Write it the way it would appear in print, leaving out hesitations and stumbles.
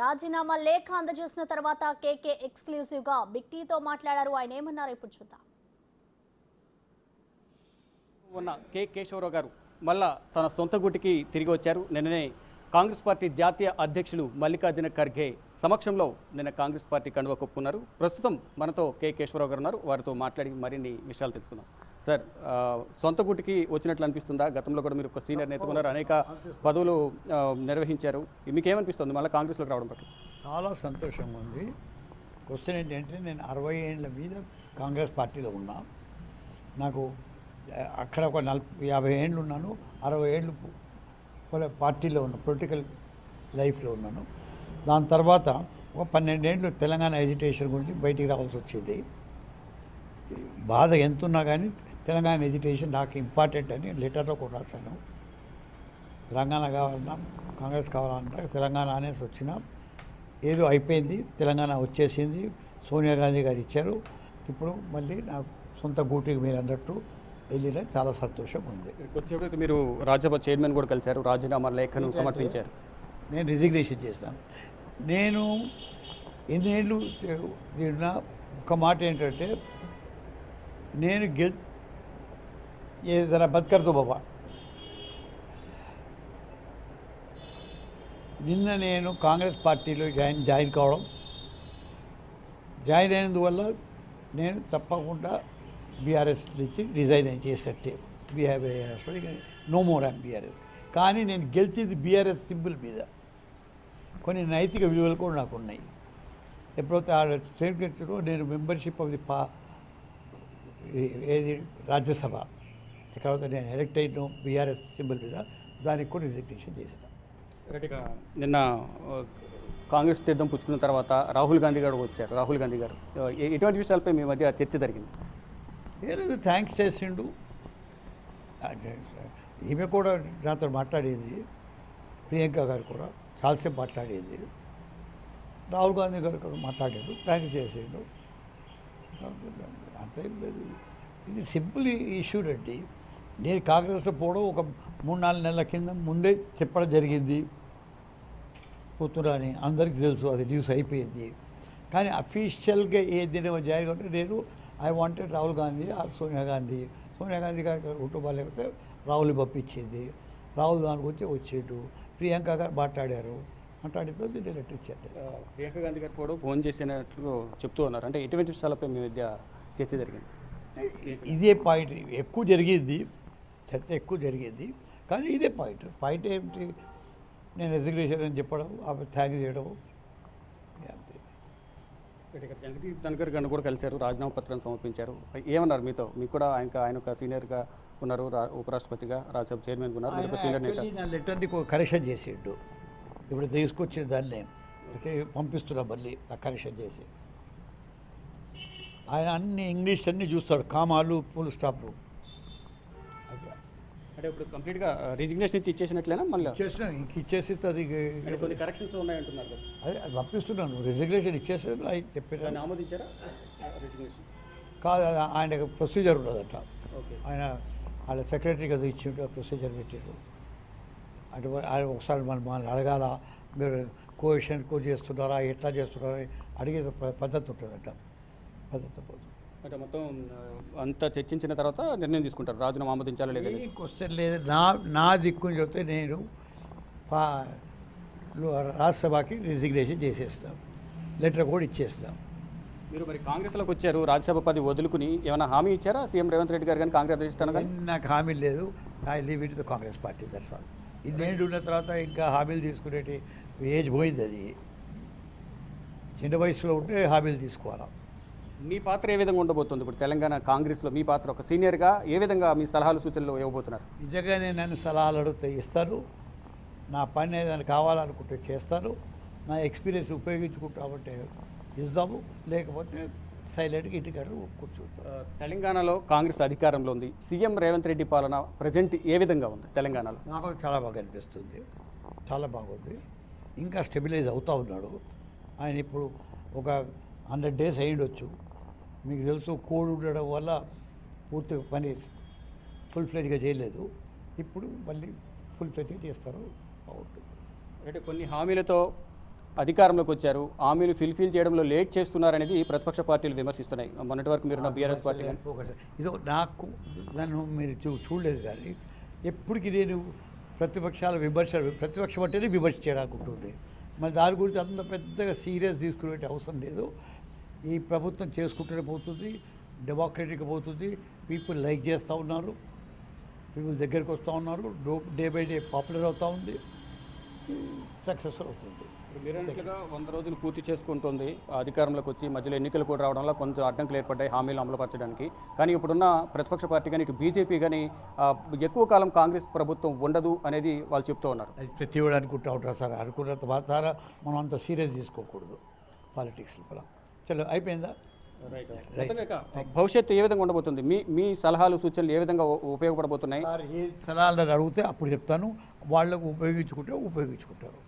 రాజీనామా లేఖ అందజేసిన తర్వాత కేకే ఎక్స్క్లూసివ్ గా బిగ్ టీతో మాట్లాడారు. ఆయన ఏమన్నారు ఇప్పుడు చూద్దాం. ఉన్న కె కేశవరావు గారు మళ్ళా తన సొంత గుటికి తిరిగి వచ్చారు. నిన్ననే కాంగ్రెస్ పార్టీ జాతీయ అధ్యక్షులు మల్లికార్జున ఖర్గే సమక్షంలో నిన్న కాంగ్రెస్ పార్టీ కండువా కప్పుకున్నారు. ప్రస్తుతం మనతో కె కేశవరావు గారు ఉన్నారు. వారితో మాట్లాడి మరిన్ని విషయాలు తెలుసుకుందాం. సార్, సొంత గుటికి వచ్చినట్లు అనిపిస్తుందా? గతంలో కూడా మీరు ఒక సీనియర్ నేత ఉన్నారు, అనేక పదవులు నిర్వహించారు. మీకేమనిపిస్తుంది మళ్ళీ కాంగ్రెస్లోకి రావడం పట్ల? చాలా సంతోషంగా ఉంది. క్వశ్చన్ ఏంటంటే, నేను 60 ఏళ్ళ మీద కాంగ్రెస్ పార్టీలో ఉన్నా. నాకు అక్కడ ఒక 50 ఏళ్ళు ఉన్నాను, 60 ఏళ్ళు పార్టీలో ఉన్న పొలిటికల్ లైఫ్లో ఉన్నాను. దాని తర్వాత ఒక 12 ఏళ్ళు తెలంగాణ ఎడ్యుకేషన్ గురించి బయటికి రావాల్సి వచ్చింది. బాధ ఎంతున్నా కానీ తెలంగాణ ఎడ్యుకేషన్ నాకు ఇంపార్టెంట్ అని లెటర్లో కూడా రాశాను. తెలంగాణ కావాలన్నా కాంగ్రెస్ కావాలన్నా తెలంగాణ అనేసి వచ్చిన ఏదో అయిపోయింది, తెలంగాణ వచ్చేసింది. సోనియా గాంధీ గారు ఇచ్చారు. ఇప్పుడు మళ్ళీ నాకు సొంత గూటికి మీరు అన్నట్టు వెళ్ళిన చాలా సంతోషం ఉంది. కొద్దిసేపటి మీరు రాజ్యసభ చైర్మన్ కూడా కలిశారు, రాజీనామా లేఖను సమర్పించారు. నేను రిజిగ్నేషన్ చేస్తాను. నేను ఎన్నేళ్ళు తిన్నా ఒక మాట ఏంటంటే, నేను ఏదైనా బతకర్తో బాబా. నిన్న నేను కాంగ్రెస్ పార్టీలో జాయిన్ కావడం, జాయిన్ అయినందువల్ల నేను తప్పకుండా బీఆర్ఎస్ నుంచి రిజైన్ చేసేటట్టే. BRS no more and BRS. కానీ నేను గెలిచింది బీఆర్ఎస్ సింబల్ మీద. కొన్ని నైతిక విలువలు కూడా నాకు ఉన్నాయి. ఎప్పుడైతే ఆ స్టేట్మెంట్లో నేను మెంబర్షిప్ ఆఫ్ ది ఏది రాజ్యసభ ఎక్కడైతే నేను ఎలక్ట్ అయిన బీఆర్ఎస్ సింబల్ మీద, దానికి కూడా రిజిగ్నేషన్ చేశాను. నిన్న కాంగ్రెస్ తీర్థం పుచ్చుకున్న తర్వాత రాహుల్ గాంధీ గారు వచ్చారు. రాహుల్ గాంధీ గారు ఎటువంటి విషయాలపై మీ మధ్య చర్చ జరిగింది? ఏదో థ్యాంక్స్ చేసిండు. ఈమె కూడా నాతో మాట్లాడింది, ప్రియాంక గారు కూడా చాలాసేపు మాట్లాడింది. రాహుల్ గాంధీ గారు కూడా మాట్లాడాడు, థ్యాంక్స్ చేసిండు. అంతేం లేదు. ఇది సింపుల్ ఇష్యూ అండి. నేను కాంగ్రెస్లో పోవడం ఒక 3-4 నెలల కింద ముందే చెప్పడం జరిగింది. పోతున్నా అని అందరికీ తెలుసు, అది న్యూస్ అయిపోయింది. కానీ అఫీషియల్గా ఏ దినం జాయిన్ అంటే నేను I wanted Rahul Gandhi or Sonia Gandhi. Sonia Gandhi గారి కుటుంబాలు లేకపోతే రాహుల్ పంపించింది. రాహుల్ దానికి వచ్చి వచ్చేటు ప్రియాంక గారు మాట్లాడారు. మాట్లాడితే దీన్ని లెటర్ ఇచ్చేది. ప్రియాంక గాంధీ గారు కూడా ఫోన్ చేసినట్లు చెప్తూ ఉన్నారు. అంటే ఎటువంటి విషయాలపై మీ మధ్య చర్చ జరిగింది? ఇదే పాయింట్ ఎక్కువ జరిగింది, చర్చ ఎక్కువ జరిగింది. కానీ ఇదే పాయింట్ ఏమిటి, నేను రిజిగ్నేషన్ అని చెప్పడం, ఆమె థ్యాంక్ చేయడం, అంతే. జగదీప్ ధన్కర్ గారిని కూడా కలిశారు, రాజీనామా పత్రాన్ని సమర్పించారు. ఏమన్నారు మీతో? మీకు కూడా ఆయన ఒక సీనియర్గా ఉన్నారు, ఉపరాష్ట్రపతిగా, రాజ్యసభ చైర్మన్గా ఉన్నారు, సీనియర్ నేత. నా లెటర్ని కరెక్షన్ చేసిండు. ఇప్పుడు తీసుకొచ్చిన దాన్ని పంపిస్తున్నా మళ్ళీ ఆ కరెక్షన్ చేసి. ఆయన అన్ని ఇంగ్లీష్ అన్నీ చూస్తాడు, కామాలు ఫుల్ స్టాప్లు. అంటే ఇప్పుడు కంప్లీట్గా రిజిగ్నేషన్ ఇచ్చేసినట్లేనా? మళ్ళీ ఇచ్చేసి అది కొన్ని కరెక్షన్స్ ఉన్నాయంటున్నారు. అదే పంపిస్తున్నాను, రిజిగ్నేషన్ ఇచ్చేసాను అని చెప్పాను. ఆమోదించారా రిజిగ్నేషన్? కాదు, ఆయన ప్రొసీజర్ ఉన్నదట. ఓకే. ఆయన వాళ్ళ సెక్రటరీకి అది ఇచ్చిండు, ప్రొసీజర్ పెట్టారు. అంటే ఆయన ఒకసారి మనల్ని అడగాల, మీరు కోఎషన్ చేస్తున్నారా, ఎట్లా చేస్తున్నారా అడిగే పద్ధతి ఉంటుందట. పద్ధతి అంటే మొత్తం అంతా చర్చించిన తర్వాత నిర్ణయం తీసుకుంటారు, రాజీనామా ఆమోదించాలా లేదా? క్వశ్చన్ లేదు. నా దిక్కుని చెప్తే నేను రాజ్యసభకి రిజిగ్నేషన్ చేసేస్తాం, లెటర్ కూడా ఇచ్చేస్తాం. మీరు మరి కాంగ్రెస్లోకి వచ్చారు, రాజ్యసభ పది వదులుకుని ఏమైనా హామీ ఇచ్చారా సీఎం రేవంత్ రెడ్డి గారు కానీ కాంగ్రెస్ అధిష్టానం కానీ? నాకు హామీ లేదు. I leave it the Congress party, that's all. ఇన్నేళ్ళు ఉన్న తర్వాత ఇంకా హామీలు తీసుకునేటి ఏజ్ పోయింది. అది చిన్న వయసులో ఉంటే హామీలు తీసుకోవాలా. మీ పాత్ర ఏ విధంగా ఉండబోతుంది ఇప్పుడు తెలంగాణ కాంగ్రెస్లో? మీ పాత్ర ఒక సీనియర్గా ఏ విధంగా మీ సలహాలు సూచనలు ఇవ్వబోతున్నారు? నిజంగానే నన్ను సలహాలు అడిగితే ఇస్తాను. నా పని ఏదైనా కావాలనుకుంటే చేస్తాను. నా ఎక్స్పీరియన్స్ ఉపయోగించుకుంటామంటే ఇద్దాము, లేకపోతే సైలెంట్గా ఇంటికాడ కూర్చుంటాం. తెలంగాణలో కాంగ్రెస్ అధికారంలో ఉంది. సీఎం రేవంత్ రెడ్డి పాలన ప్రజెంట్ ఏ విధంగా ఉంది తెలంగాణలో? నాకు చాలా బాగా అనిపిస్తుంది, చాలా బాగుంది. ఇంకా స్టెబిలైజ్ అవుతూ ఉన్నాడు ఆయన. ఇప్పుడు ఒక 100 days అయ్యిండొచ్చు. మీకు తెలుసు, కోడ్ ఉండడం వల్ల పూర్తిగా పని ఫుల్ ఫ్లెజ్గా చేయలేదు. ఇప్పుడు మళ్ళీ ఫుల్ ఫ్లెజ్గా చేస్తారు, బాగుంటుంది. అంటే కొన్ని హామీలతో అధికారంలోకి వచ్చారు, హామీలు ఫిల్ఫిల్ చేయడంలో లేట్ చేస్తున్నారనేది ప్రతిపక్ష పార్టీలు విమర్శిస్తున్నాయి. మొన్నటి వరకు మీరు బీఆర్ఎస్ పార్టీ కానీ ఇదో నాకు దాన్ని మీరు చూడలేదు కానీ ఎప్పటికీ నేను ప్రతిపక్షం అంటేనే విమర్శ చేయడానికి ఉంటుంది. మరి దాని గురించి అంత పెద్దగా సీరియస్ తీసుకునే అవసరం లేదు. ఈ ప్రభుత్వం చేసుకుంటూనే పోతుంది, డెమోక్రటిక్గా పోతుంది, పీపుల్ లైక్ చేస్తూ ఉన్నారు, పీపుల్ దగ్గరికి వస్తూ ఉన్నారు, డే బై డే పాపులర్ అవుతూ ఉంది, సక్సెస్ఫుల్ అవుతుంది. మీరు అన్నట్లుగా 100 రోజులు పూర్తి చేసుకుంటుంది అధికారంలోకి వచ్చి, మధ్యలో ఎన్నికలు కూడా రావడం వల్ల కొంచెం అడ్డంకులు ఏర్పడ్డాయి హామీలు అమలుపరచడానికి. కానీ ఇప్పుడున్న ప్రతిపక్ష పార్టీ కానీ ఇటు బీజేపీ కానీ ఎక్కువ కాలం కాంగ్రెస్ ప్రభుత్వం ఉండదు అనేది వాళ్ళు చెప్తూ ఉన్నారు. అది ప్రతి వాడు అనుకుంటూ ఉంటారు సార్. అనుకున్నంత మాత్రాన మనం అంత సీరియస్ తీసుకోకూడదు పాలిటిక్స్లో. చలో అయిపోయిందా? భవిష్యత్తు ఏ విధంగా ఉండబోతుంది? మీ సలహాలు సూచనలు ఏ విధంగా ఉపయోగపడబోతున్నాయి? సార్ ఏ సలహాలు అడిగితే అప్పుడు చెప్తాను, వాళ్ళకు ఉపయోగించుకుంటారు.